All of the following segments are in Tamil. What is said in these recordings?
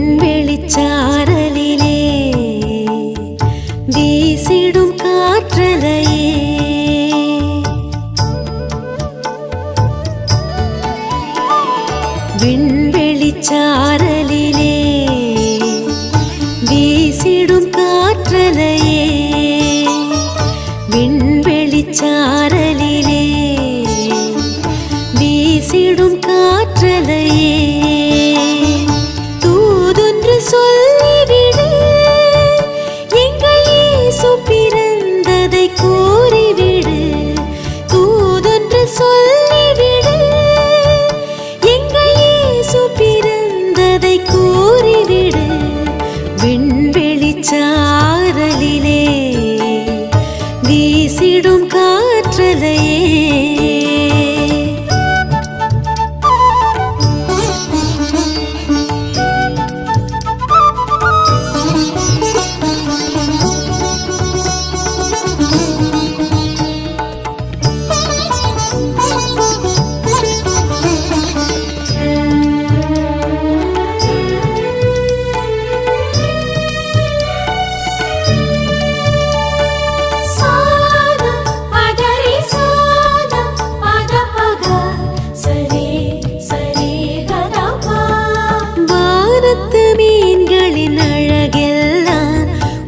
விண்வெளிச்சாரலிலே வீசிடும் காற்றலையே விண்வெளிச்சாரலிலே வீசிடும் காற்றலையே விண்வெளிச்சாரலிலே வீசிடும் காற்றலையே தூதொன்று சொல்லிவிடு எங்கள் இயேசு பிறந்ததை கூறிவிடு தூதொன்று சொல்லிவிடு எங்கள் இயேசு பிறந்ததை கூறிவிடு விண்வெளிச்சாரலிலே வீசிடும் காற்றலையே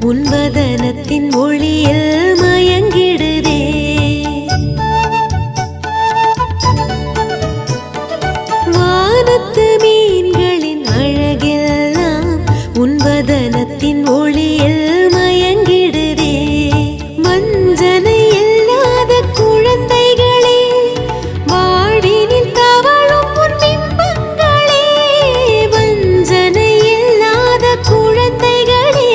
உன்வதனத்தின் ஒளியில் மயங்கிடுதே வானத்து மீன்களின் அழகெல்லாம் உன்வதனத்தின் ஒளியில் மயங்கிடுதே வஞ்சனை இல்லாத குழந்தைகளே வாழ்வினில் தவழும் உன் பிம்பங்களே வஞ்சனை இல்லாத குழந்தைகளே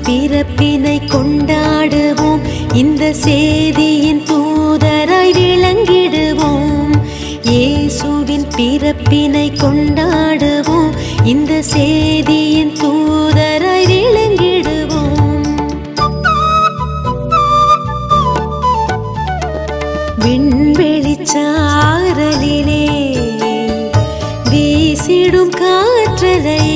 பிறப்பினை கொண்டாடுவோம் இந்த செய்தியின் தூதராய் விளங்கிடுவோம் இயேசுவின் பிறப்பினை கொண்டாடுவோம் இந்த செய்தியின் தூதராய் விளங்கிடுவோம் விண்வெளிச்சாரலிலே வீசிடும் காற்றலையே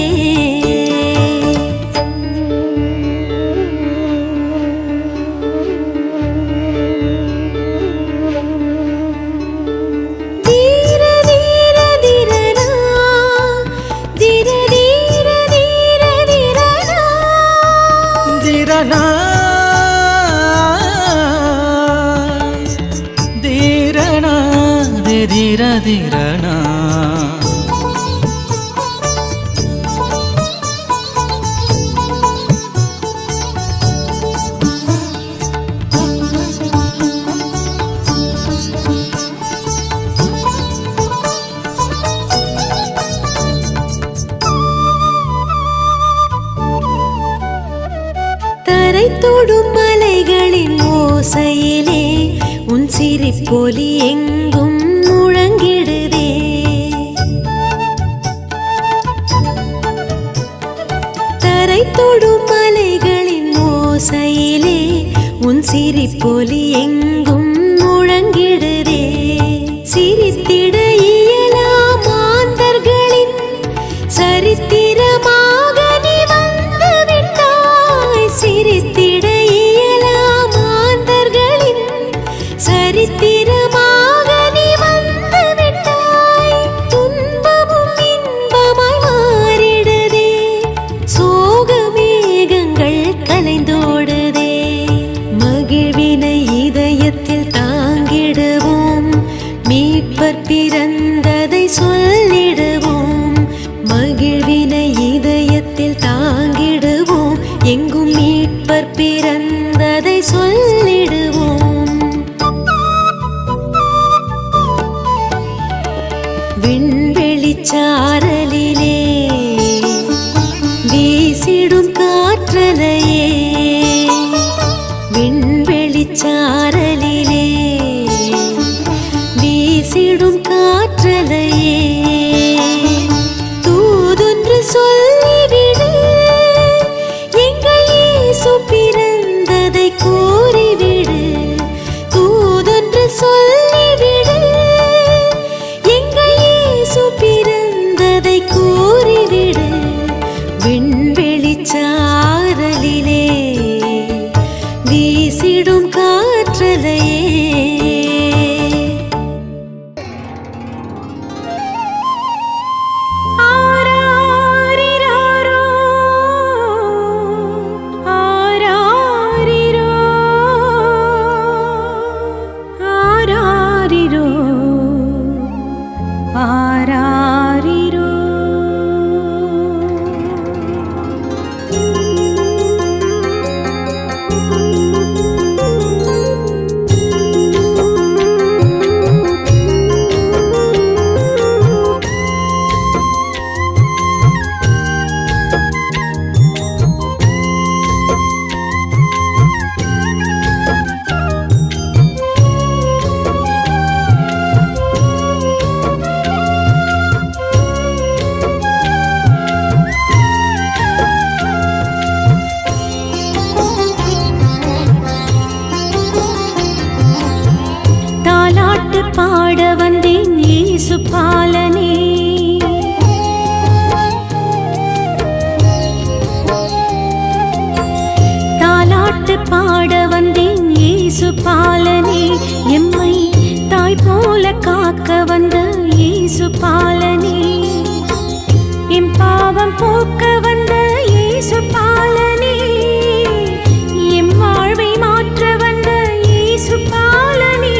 தீரணா தீர தீரணா தரை தொடும் மலைகளின் ஓசையிலே உன் சிரிப்பொலி எங்கும் முழங்கிடுதே தரை தொடும் மலைகளின் ஓசையிலே உன் சிரிப்பொலி எங்கும் முழங்கிடுதே சிரித்திட இயலாம் மாந்தர்களின் சரித்திரமாக நீ வந்து விட்டாய் சிரித்திட இயலாம் மாந்தர்களின் சரித்திரமாக நீ வந்து விட்டாய் துன்பமும் இன்பமாய் மாறிடுதே சோக மேகங்கள் கலைந்தோடுதே மகிழ்வினை இதயத்தில் தாங்கிடுவோம் மீட்பர் பிற விண்வெளிச்சாரலிலே வீசிடும் காற்றலையே பாட வந்தேன் இயேசு பாலனே தாலாட்டு பாட வந்தேன் இயேசு பாலனே எம்மை தாய் போல காக்க வந்த இயேசு பாலனே எம் பாவம் போக்க வந்த இயேசு பாலனே எம் வாழ்வை மாற்ற வந்த இயேசு பாலனே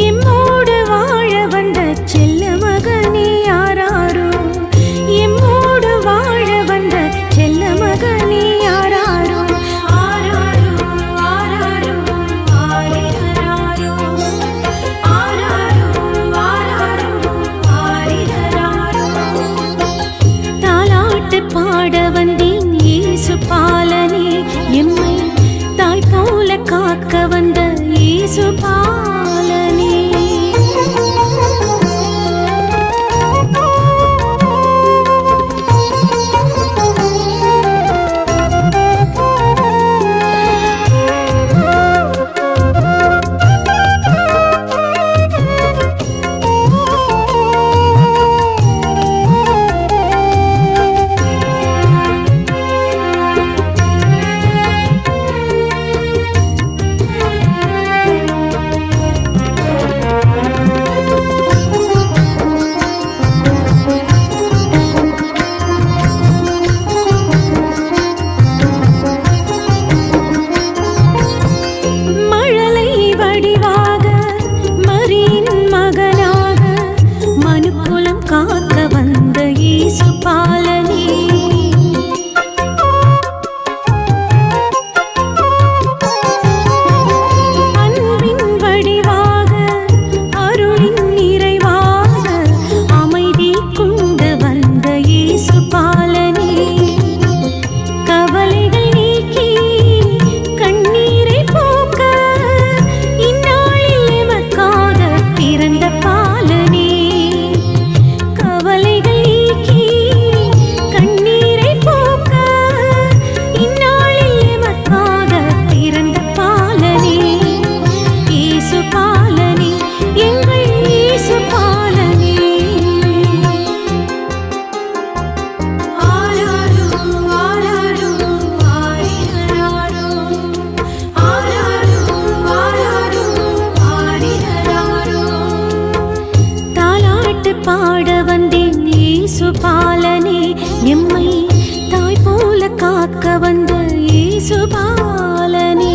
எம்மோடு வாழ வந்த செல்ல மகனே யாராரோ எம்மோடு வாழ வந்த செல்ல மகனே யாராரோ ஆராரோ ஆராரோ ஆரிராரோ ஆராரோ ஆராரோ ஆரிராரோ தாலாட்டு பாட வந்தேன் இயேசு பாலனே எம்மை தாய் போல காக்க வந்த இயேசு பாலனே பாட வந்தேன் இயேசு பாலனே எம்மை தாய் போல காக்க வந்த இயேசு பாலனே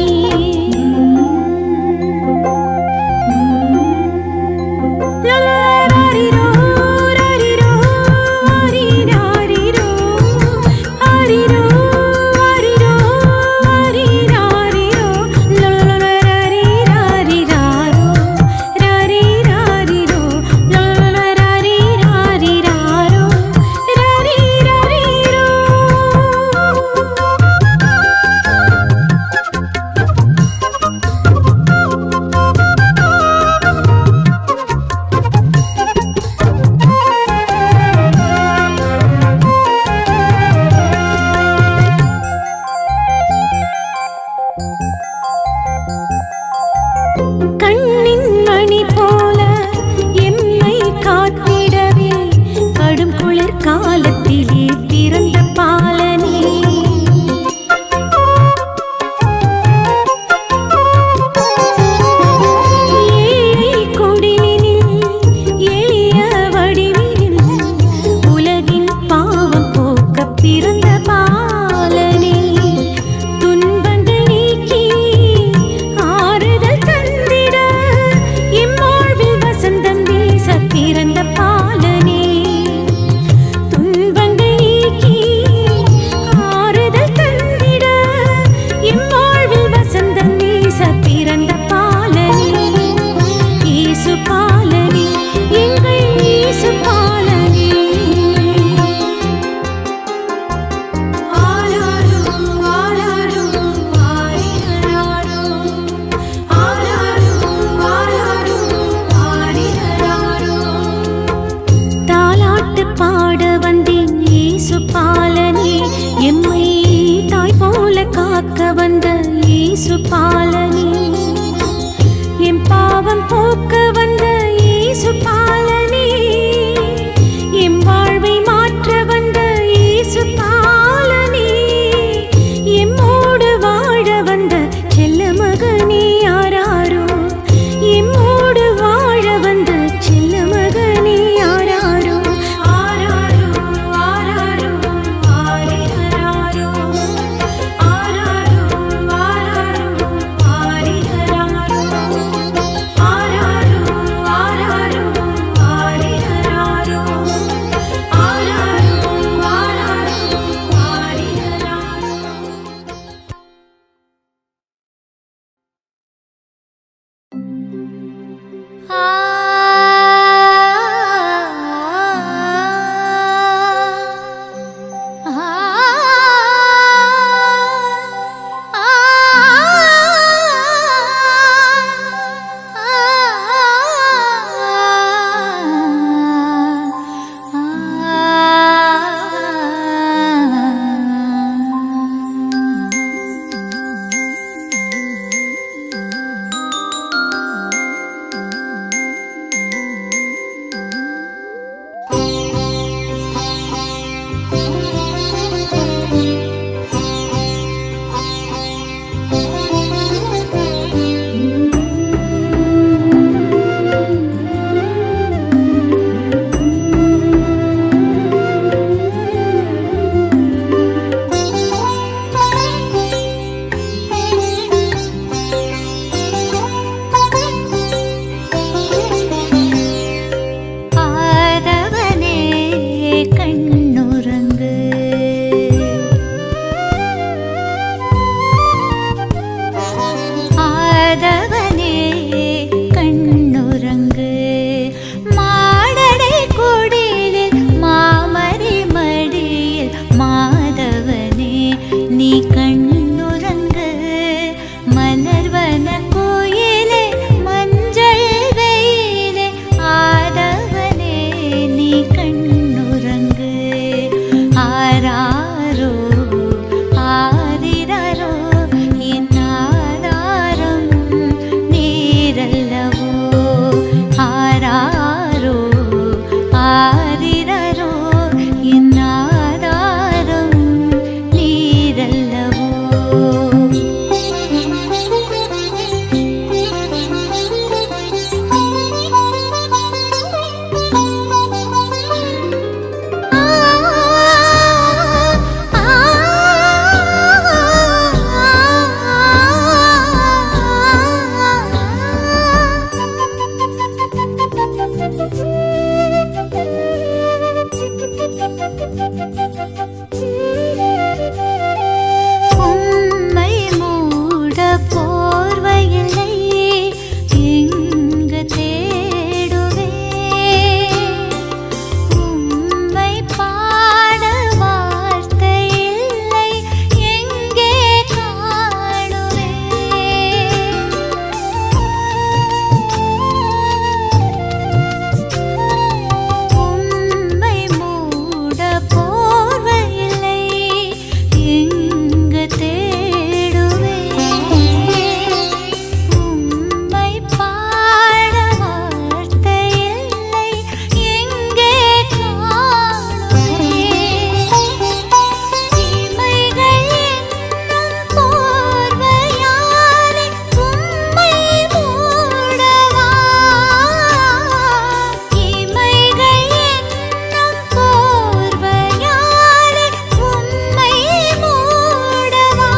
காக்க வந்த இயேசு பாலனே, என் பாவம் போக்க வந்த இயேசு பாலனே, என் வாழ்வை மாற்ற வந்த இயேசு பாலனே, எம்மோடு வாழ வந்த செல்ல மகனே யாராரோ, எம்மோடு வாழ வந்த செல்ல மகனே யாராரோ, ஆராரோ ஆராரோ ஆரிராரோ, ஆராரோ ஆராரோ ஆரிராரோ, ஆராரோ ஆராரோ ஆரிராரோ, ஆராரோ ஆராரோ ஆரிராரோ. ஆதவனே கண்ணுறங்கு, ஆதவனே கண்ணுறங்கு, மாடடை குடிலில் மாமரி மடியில் மாதவனே நீ கண்ணுறங்கு, மலர்வன கோயிலே மஞ்சள் வெயிலே ஆதவனே நீ கண்ணுறங்கு, ஆராரோ ஆரிராரோ என் ஆதாரம் நீரல்லவோ, ஆராரோ ஆரிராரோ என் ஆதாரம் நீரல்லவோ. உம்மை மூட போர்வையில்லை எங்கு தேடுவே, உம்மை பாட வார்த்தை இல்லை எங்கே காணுவே, உம்மை மூட போர்வையில்லை எங்கு தேடுவே, உம்மை பாட வார்த்தை இல்லை எங்கே காணுவே, இமைகள் என்னும் போர்வையாலே உம்மை மூடவா, இமைகள் என்னும் போர்வையாலே உம்மை மூடவா,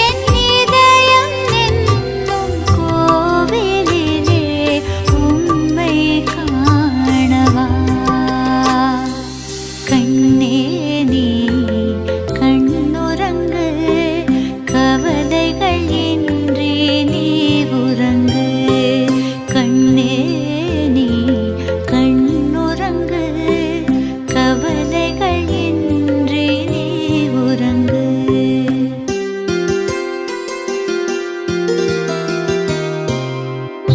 என் இதயம் என்னும் கோவிலிலே உம்மை காணவா, கண்ணே நீ கண்ணுறங்கு, கவலைகள் இன்றி நீ உறங்கு, கண்ணே நீ கண்ணுறங்கு, கவலைகள் இன்றி நீ உறங்கு.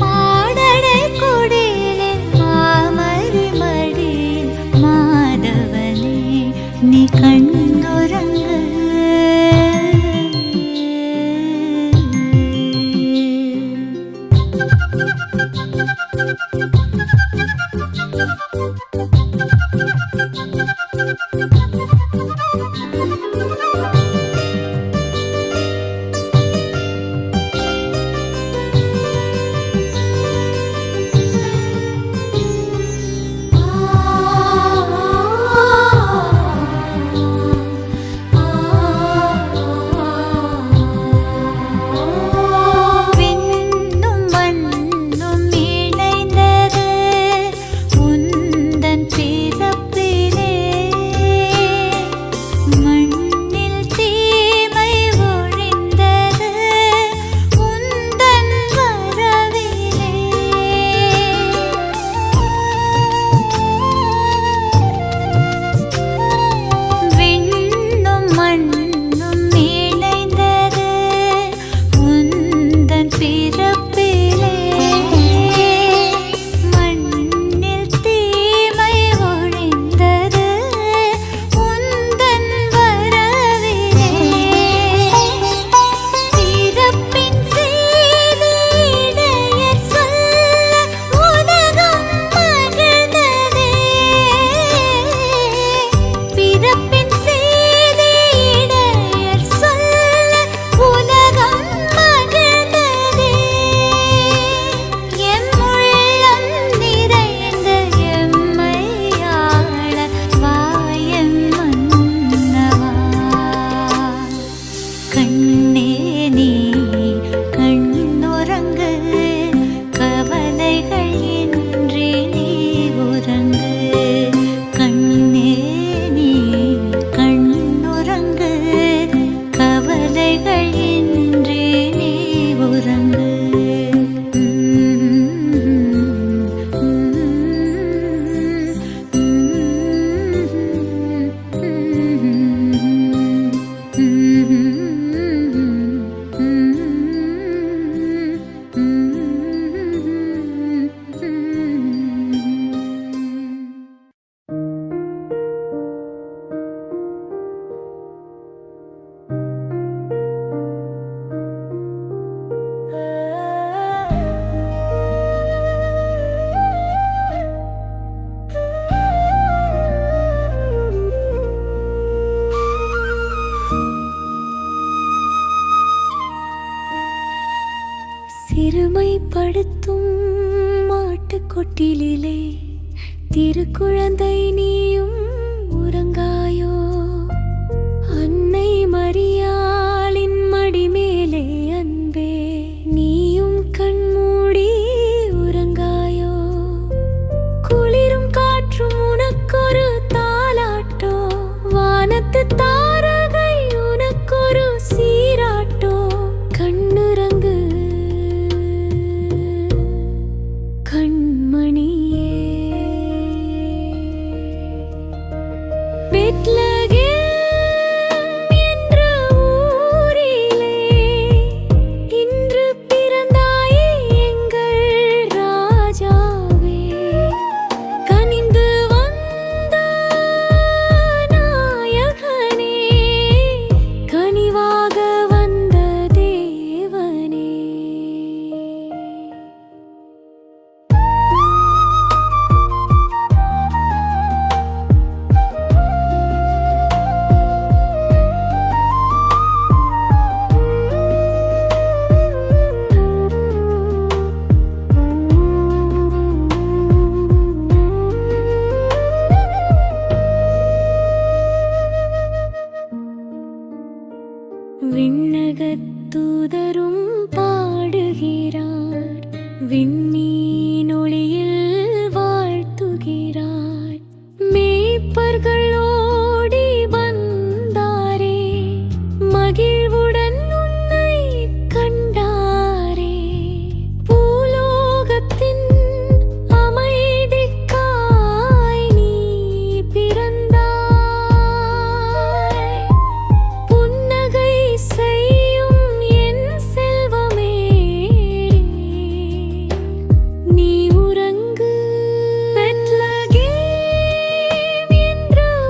மாடடை குடிலில் மாமரி மடியில் மாதவனே நீ கண்ணுறங்கு, சிறுமைப்படுத்தும் மாட்டுக்கொட்டிலே திருக்குழந்தை நீயும் உறங்காயோ? அன்னை மரியாளின் மடிமேலே அன்பே நீயும் கண்மூடி உறங்காயோ? குளிரும் காற்றும் உனக்கொரு தாலாட்டோ, வானத்து தாரகை உனக்கொரு சீராட்டோ. கண்ணுறங்கு கண்மணியே. பெத்லகேம் என்ற ஊரிலே இன்று பிறந்தாயே எங்கள் ராஜாவே. கனிந்து வந்த நாயகனே, கனிவாக வந்த தேவனே. விண்ணகத் தூதரும் பாடுகிறார், விண்மீன் ஒளியில் வாழ்த்துகிறார். மேய்ப்பர்கள் ஓடி வந்தாரே, மகிழ்வுடன் உன்னை கண்டாரே. பூலோகத்தின் அமைதிக்காய் நீ பிறந்தாய். புன்னகை செய்யும் என் செல்வமே, நீ உறங்கு. பெத்லகேம் என்ற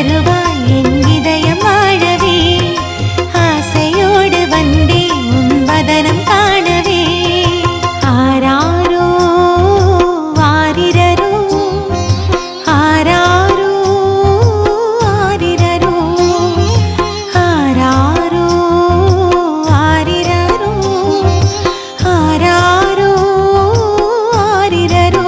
வருவாய் என் இதயம் வாழவே ஆசையோடு வந்தே உன் வதனம் காணவே ஆராரோ ஆரிரரோ ஆராரோ ஆரிரரோ ஆராரோ ஆரிரரோ ஆராரோ ஆரிரரோ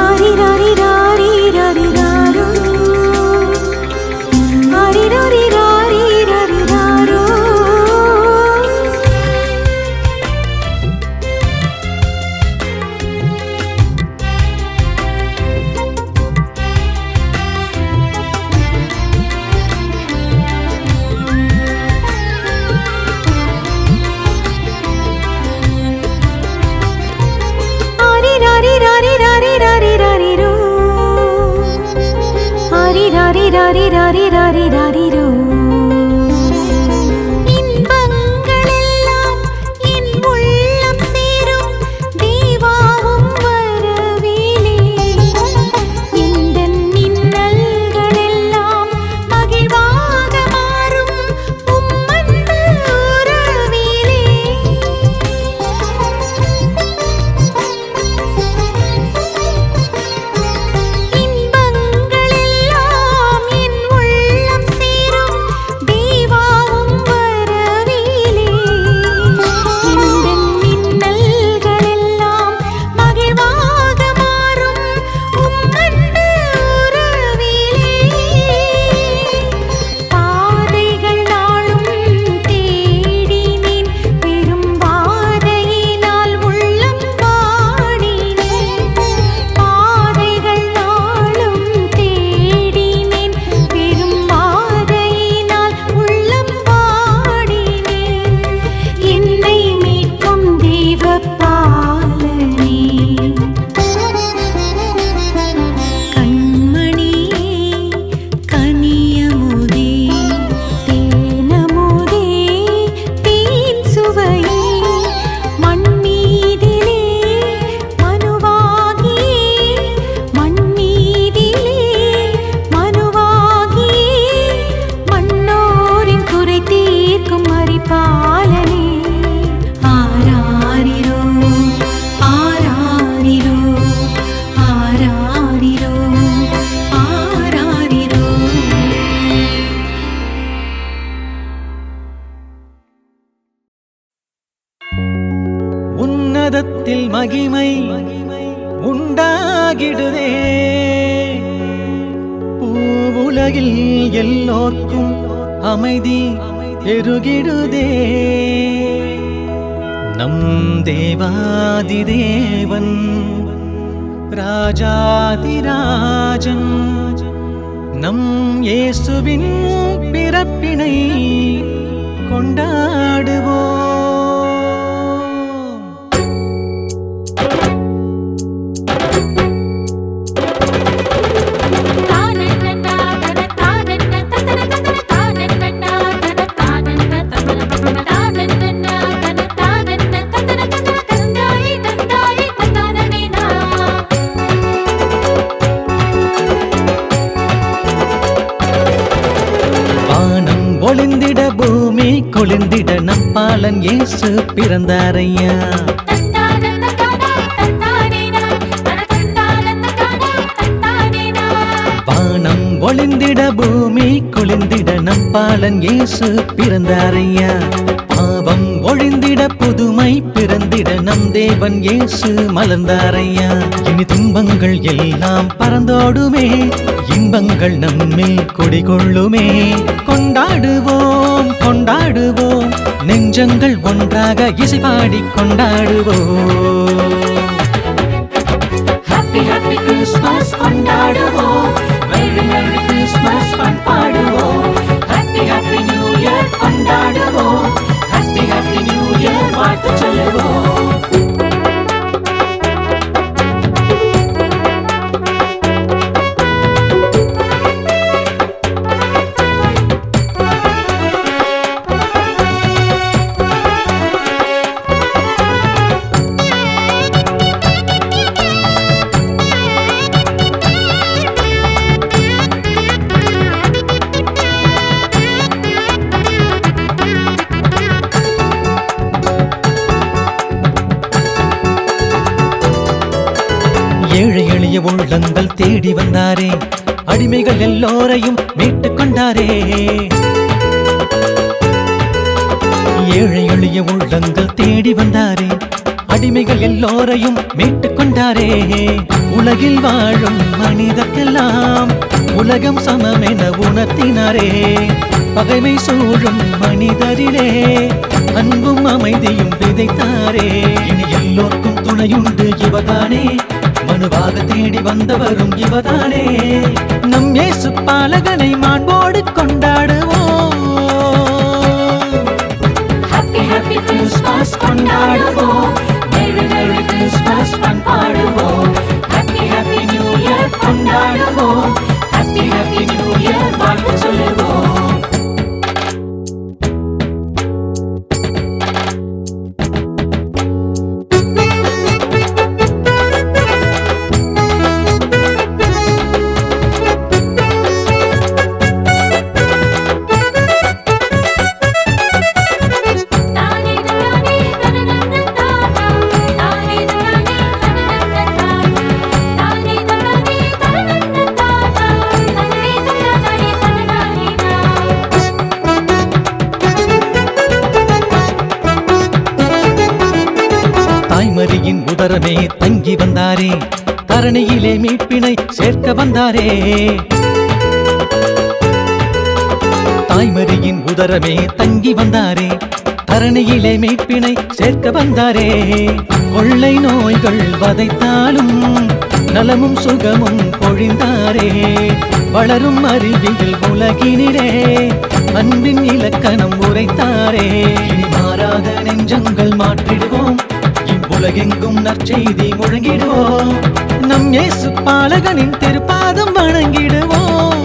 ஆரிராரிராரிராரிராரோ. ஆரிராரிராரிராரிராரோ. ஆரிராரிராரிராரிராரிராரிரோ. ஆரிராரிராரிராரிராரிராரிரோ. இன்பங்களெல்லாம் என் உள்ளம் சேரும் தேவாவும் வரவிலே. எந்தன் இன்னல்களெல்லாம் மகிழ்வாக மாறும் உம்மன்பு உறவிலே. இன்பங்களெல்லாம் என் உள்ளம் சேரும் தேவாவும் வரவிலே. எந்தன் இன்னல்களெல்லாம் மகிழ்வாக மாறும் உம்மன்பு உறவிலே. பாதைகள் நாளும் தேடினேன், பெரும் வாதையினால் உள்ளம் வாடினேன். பாதைகள் நாளும் தேடினேன், பெரும் வாதையினால் உள்ளம் வாடினேன். என்னை மீட்கும் தேவபாலனே, கண்மணியே, கனியமுதே, தேனமுதே, தேன் சுவையே, மண்மீதிலே மனுவாகியே, மண்மீதிலே மனுவாகியே, மன்னோரின் குறை தீர்க்கும் மரிபாலனே. ஆராரிரோ, ஆராரிரோ, ஆராரிரோ, ஆராரிரோ. உன்னதத்தில் மகிமை உண்டாகிடுதே, பூவுலகில் எல்லோர்க்கும் அமைதி பெருகிடுதே. நம் தேவாதி தேவன் ராஜாதிராஜன் நம் இயேசுவின் பிறப்பினை கொண்டாடுவோம். வானம் ஒளிந்திட பூமி கொளிந்திட நம் பாலன் இயேசு பிறந்தாரையா. வானம் ஒளிந்திட பூமி கொளிந்திட நம் பாலன் இயேசு பிறந்தாரையா. பாவம் ஒழிந்திட புதுமை பிறந்திட நம் தேவன் இயேசு மலர்ந்தாரையா. இனி துன்பங்கள் எல்லாம் பறந்தோடுமே, இன்பங்கள் நம்மில் குடிகொள்ளுமே. கொண்டாடுவோம் கொண்டாடுவோம், நெஞ்சங்கள் ஒன்றாக இசை பாடி கொண்டாடுவோம். ஹாப்பி ஹாப்பி கிறிஸ்மஸ் கொண்டாடுவோம், மேரி மேரி கிறிஸ்மஸ் கொண்டாடுவோம். ஹாப்பி ஹாப்பி நியூ இயர் கொண்டாடுவோம், ஹாப்பி ஹாப்பி நியூ இயர் வாழ்த்து சொல்லுவோம். ஏழை எளிய உள்ளங்கள் தேடி வந்தாரே, அடிமைகள் எல்லோரையும் மீட்டுக் கொண்டாரே. ஏழை எளிய உள்ளங்கள் தேடி வந்தாரே, அடிமைகள் எல்லோரையும் மீட்டுக் கொண்டாரே. உலகில் வாழும் மனிதர்க்கெல்லாம் உலகம் சமமென உணர்த்தினாரே. பகைமை சூழும் மனிதரிலே அன்பும் அமைதியும் விதைத்தாரே. இனி எல்லோர்க்கும் துணையுண்டு இவதானே, மனுவாக தேடி வந்தவரும் இவதானே. நம் இயேசு பாலகனை மாண்போடு கொண்டாடுவோம். ஹாப்பி ஹாப்பி கிறிஸ்மஸ் கொண்டாடுவோம். மேரி மேரி கிறிஸ்மஸ் பண்பாடுவோம். ஹாப்பி ஹாப்பி நியூ இயர் கொண்டாடுவோம். ஹாப்பி ஹாப்பி நியூ இயர் வாழ்த்து சொல்லுவோம். தாய்மரியின் உதரமே தங்கி வந்தாரே, தரணியிலே மீட்பினை சேர்க்க வந்தாரே. தாய்மரியின் உதரமே தங்கி வந்தாரே, தரணியிலே மீட்பினை சேர்க்க வந்தாரே. கொள்ளை நோய்கள் வதைத்தாலும் நலமும் சுகமும் பொழிந்தாரே. வளரும் அறிவியல் உலகினிலே அன்பின் இலக்கணம் உரைத்தாரே. இனி மாறாத நெஞ்சங்கள் மாற்றிடுவோம், இவ்வுலகெங்கும் நற்செய்தி முழங்கிடுவோம். நம் இயேசு பாலகனின் திருப்பாதம் வணங்கிடுவோம்.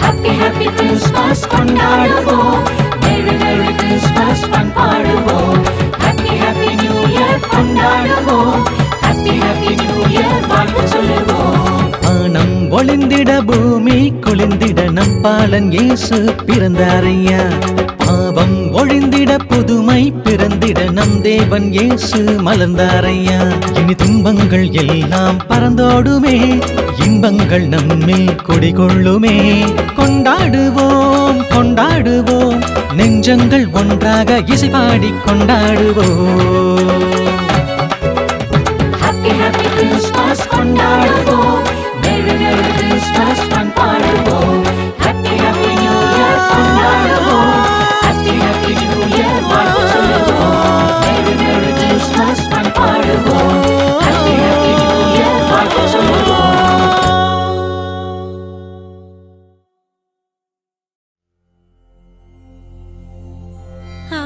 ஹாப்பி ஹாப்பி கிறிஸ்மஸ் கொண்டாடுவோம். மேரி மேரி கிறிஸ்மஸ் பண்பாடுவோம். ஹாப்பி ஹாப்பி நியூ இயர் கொண்டாடுவோம். ஹாப்பி ஹாப்பி நியூ இயர் வாழ்த்து சொல்லுவோம். வானம் ஒளிந்திட பூமி குளிர்ந்திட நம் பாலன் இயேசு பிறந்தாரையா. பாவம் ஒழிந்திட புதுமை பிறந்திட நம் தேவன் இயேசு மலர்ந்தாரையா. இனி துன்பங்கள் எல்லாம் பறந்தோடுமே, இன்பங்கள் நம்மில் குடிகொள்ளுமே. கொண்டாடுவோம் கொண்டாடுவோம், நெஞ்சங்கள் ஒன்றாக இசை பாடி கொண்டாடுவோம். ஹாப்பி ஹாப்பி கிறிஸ்மஸ் கொண்டாடுவோம். மேரி மேரி கிறிஸ்மஸ் பண்பாடுவோம். ஹாப்பி ஹாப்பி நியூ இயர் கொண்டாடுவோம். ஹாப்பி ஹாப்பி நியூ இயர் வாழ்த்து சொல்லுவோம். மேரி மேரி கிறிஸ்மஸ் பண்பாடுவோம். ஹாப்பி ஹாப்பி நியூ இயர் வாழ்த்து சொல்லுவோம். ஆ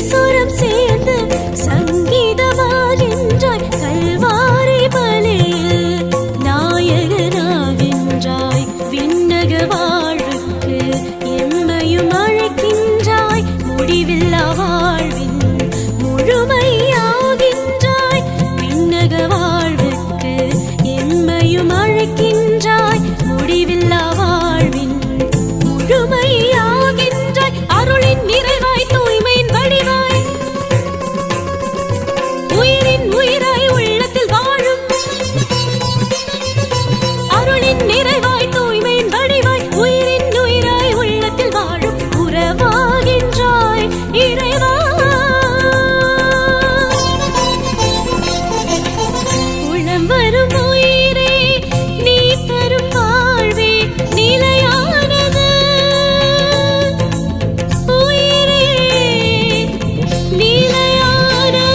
சுரம் சேர்ந்து சங்கீதமாகின்றாய் கல்வாரி பலியில் நாயகனாகின்றாய் விண்ணக வாழ்வுக்கு எம்மையும் அழைக்கின்றாய் முடிவில்லா வாழ்வின் முழுமையாகின்றாய் விண்ணக வாழ்வுக்கு எம்மையும் அழைக்கின்றாய் முடிவில்லா வாழ்வின் முழுமையாகின்றாய் அருளின் நிறைவாய் தூய்மையின் வடிவாய் உயிரின் உயிராய் உள்ளத்தில் வாழும் அருளின் நிறைவாய் தூய்மையின் வடிவாய் உயிரின் உயிராய் உள்ளத்தில் வாழும் உறவாகின்றாய் இறைவா உளம் வரும் உயிரே நீ தரும் வாழ்வே நிலையானது உயிரே நிலையானது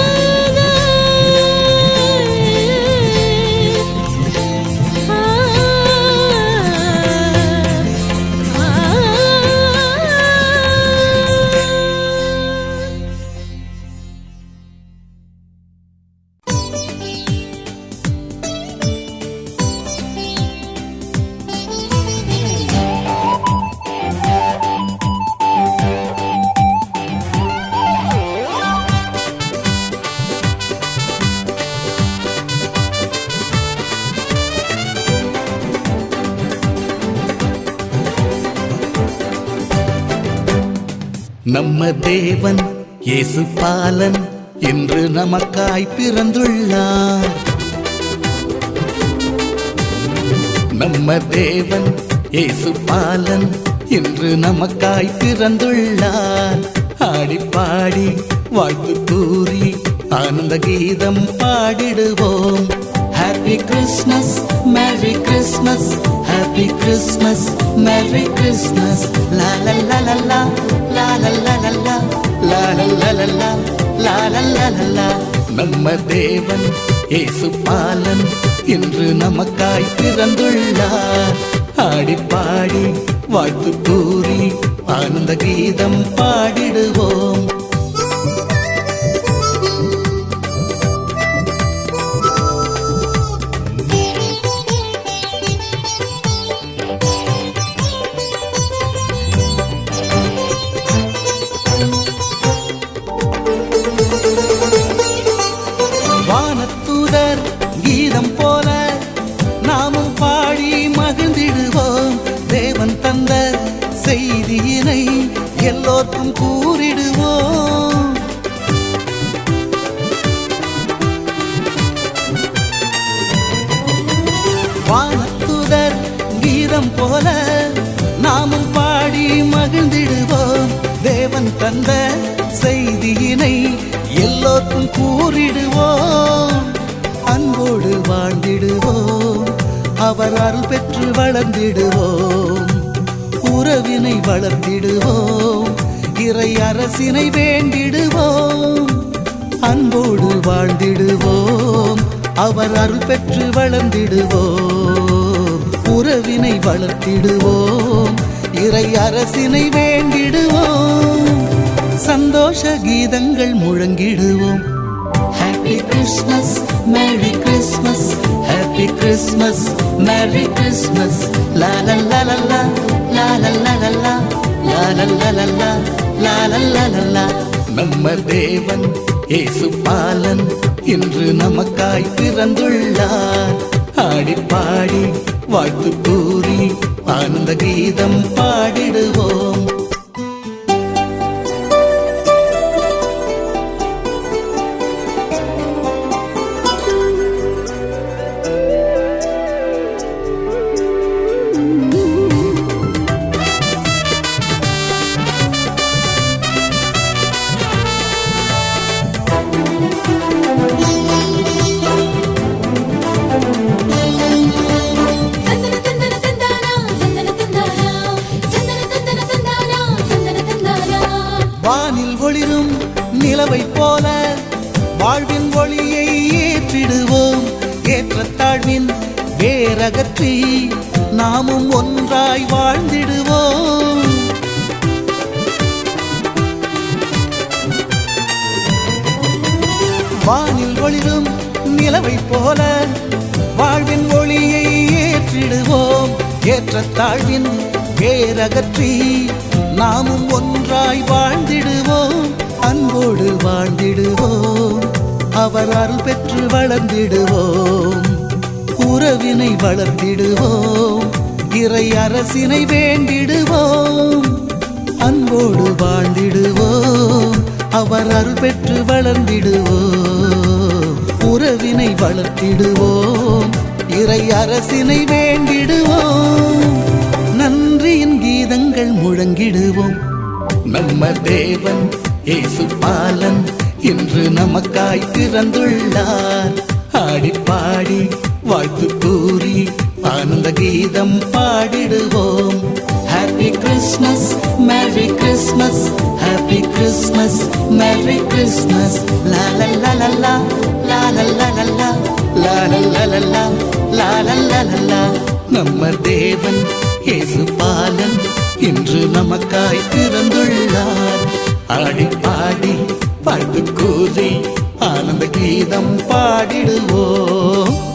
நம்ம தேவன் இயேசு பாலன் என்று நமக்காய் பிறந்துள்ளார். நம்ம தேவன் இயேசு பாலன் என்று நமக்காய் பிறந்துள்ளார். ஆடி பாடி வாழ்த்து கூறி ஆனந்த கீதம் பாடிடுவோம். Happy Christmas, merry Christmas, happy Christmas, merry Christmas. லா லா லா லா லா லா லா லா லா லா லா லா லா லா லா லா லா லா. நம்ம தேவன் இயேசு பாலன் என்று நமக்காய் பிறந்துள்ளார். ஆடி பாடி வாழ்த்து கூறி ஆனந்த கீதம் பாடிடுவோம். வானத்தூதர் கீதம் போல நாமும் பாடி மகிழ்ந்திடுவோம். தேவன் தந்த செய்தியினை எல்லோருக்கும் கூறிடுவோம். வானத்தூதர் கீதம் போல நாமும் பாடி மகிழ்ந்திடுவோம். தேவன் தந்த செய்தியினை எல்லோருக்கும் கூறிடுவோம். அன்போடு வாழ்ந்திடுவோம். அவர் அருள் பெற்று வளர்ந்திடுவோம். உறவினை வளர்த்திடுவோம். இறை அரசினை வேண்டிடுவோம். அன்போடு வாழ்ந்திடுவோம். அவர் அருள் பெற்று வளர்ந்திடுவோம். உறவினை வளர்த்திடுவோம். இறை அரசினை வேண்டிடுவோம். சந்தோஷ கீதங்கள் முழங்கிடுவோம். Happy Christmas, merry Christmas, happy Christmas, merry Christmas. லா லா லா லா லா லா லா லா லா லா லா லா லா லா லா லா லா. நம்ம தேவன் இயேசு பாலன் இன்று நமக்காய் பிறந்துள்ளார். ஆடி பாடி வாழ்த்து கூறி ஆனந்த கீதம் பாடிடுவோம். வானில் ஒளிரும் நிலவை போல வாழ்வின் ஒளியை ஏற்றிடுவோம். ஏற்றத்தாழ்வின் வேரகற்றி நாமும் ஒன்றாய் வாழ்ந்திடுவோம். வானில் ஒளிரும் நிலவை போல வாழ்வின் ஒளியை ஏற்றிடுவோம். ஏற்றத்தாழ்வின் வேரகற்றி நாமும் ஒன்றாய் வாழ்ந்திடுவோம். அன்போடு வாழ்ந்திடுவோம். அவர் அருள் பெற்று வளர்ந்திடுவோம். உறவினை வளர்த்திடுவோம். இறை அரசினை வேண்டிடுவோம். அன்போடு வாழ்ந்திடுவோம். அவர் அருள் பெற்று வளர்ந்திடுவோம். உறவினை வளர்த்திடுவோம். இறை அரசினை வேண்டிடுவோம். நன்றியின் கீதங்கள் முழங்கிடுவோம். நம்ம தேவன் இயேசு பாலன் இன்று நமக்காய் பிறந்துள்ளார். ஆடி பாடி வாழ்த்து கூறி ஆனந்த கீதம் பாடிடுவோம். Happy Christmas, merry Christmas, happy Christmas, merry Christmas. லா லா லா லா லா லா லா லா லா லா லா லா லா லா லா லா லா. நம்ம தேவன் இயேசு பாலன் இன்று நமக்காய் பிறந்துள்ளார். ஆடி பாடி வாழ்த்து கூறி ஆனந்த கீதம் பாடிடுவோம்.